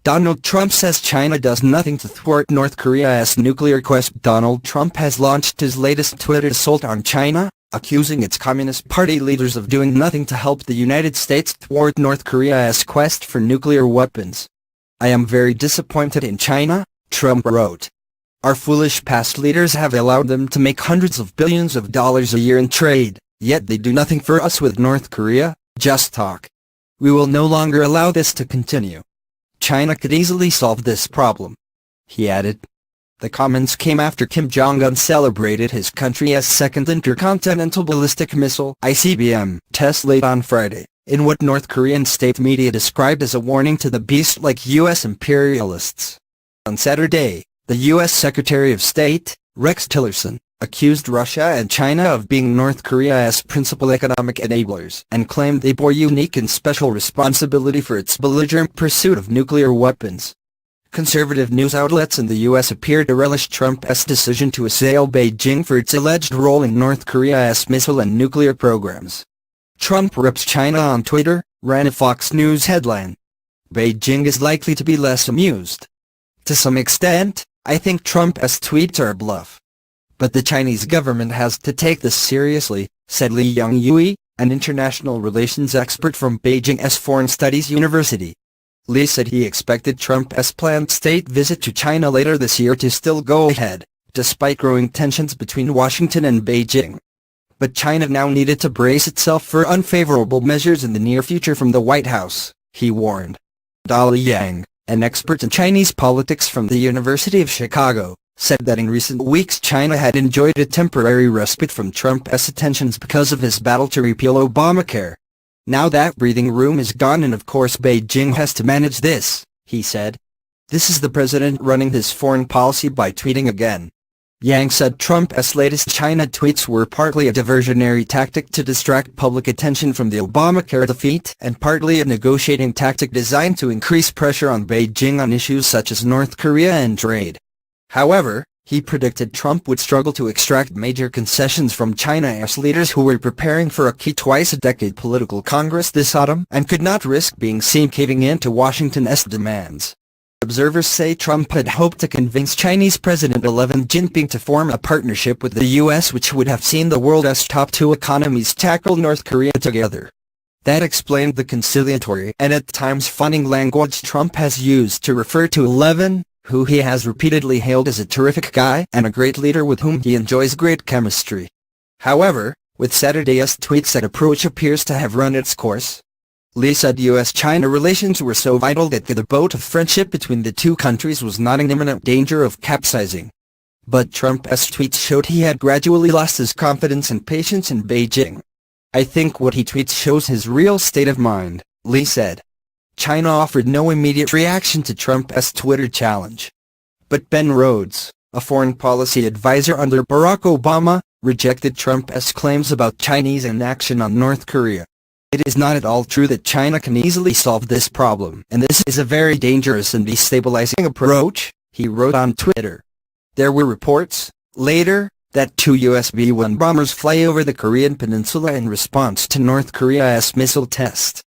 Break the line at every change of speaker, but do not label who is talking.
Donald Trump says China does nothing to thwart North Korea's nuclear quest. Donald Trump has launched his latest Twitter assault on China, accusing its Communist Party leaders of doing nothing to help the United States thwart North Korea's quest for nuclear weapons. "I am very disappointed in China," Trump wrote. "Our foolish past leaders have allowed them to make hundreds of billions of dollars a year in trade, yet they do nothing for us with North Korea, just talk. We will no longer allow this to continue. China could easily solve this problem," he added. The comments came after Kim Jong-un celebrated his country's second intercontinental ballistic missile (ICBM) test late on Friday, in what North Korean state media described as a warning to the beast-like U.S. imperialists. On Saturday, the U.S. Secretary of State, Rex Tillerson, accused Russia and China of being North Korea's principal economic enablers and claimed they bore unique and special responsibility for its belligerent pursuit of nuclear weapons. Conservative news outlets in the U.S. appear to relish Trump's decision to assail Beijing for its alleged role in North Korea's missile and nuclear programs. "Trump rips China on Twitter," ran a Fox News headline. Beijing is likely to be less amused. "To some extent, I think Trump's tweets are a bluff. But the Chinese government has to take this seriously," said Li Yongyue, an international relations expert from Beijing's Foreign Studies University. Li said he expected Trump's planned state visit to China later this year to still go ahead, despite growing tensions between Washington and Beijing. But China now needed to brace itself for unfavorable measures in the near future from the White House, he warned. Dali Yang, an expert in Chinese politics from the University of Chicago, said that in recent weeks China had enjoyed a temporary respite from Trump's attentions because of his battle to repeal Obamacare. "Now that breathing room is gone and of course Beijing has to manage this," he said. "This is the president running his foreign policy by tweeting again." Yang said Trump's latest China tweets were partly a diversionary tactic to distract public attention from the Obamacare defeat and partly a negotiating tactic designed to increase pressure on Beijing on issues such as North Korea and trade. However, he predicted Trump would struggle to extract major concessions from China's leaders who were preparing for a key twice-a-decade political congress this autumn and could not risk being seen caving in to Washington's demands. Observers say Trump had hoped to convince Chinese President Xi Jinping to form a partnership with the U.S. which would have seen the world's top two economies tackle North Korea together. That explained the conciliatory and at times funning language Trump has used to refer to Xi, who he has repeatedly hailed as a terrific guy and a great leader with whom he enjoys great chemistry. However, with Saturday's tweets that approach appears to have run its course. Li said U.S.-China relations were so vital that the boat of friendship between the two countries was not in imminent danger of capsizing. But Trump's tweets showed he had gradually lost his confidence and patience in Beijing. "I think what he tweets shows his real state of mind," Li said. China offered no immediate reaction to Trump's Twitter challenge. But Ben Rhodes, a foreign policy advisor under Barack Obama, rejected Trump's claims about Chinese inaction on North Korea. "It is not at all true that China can easily solve this problem, and this is a very dangerous and destabilizing approach," he wrote on Twitter. There were reports, later, that two US B-1 bombers fly over the Korean peninsula in response to North Korea's missile test.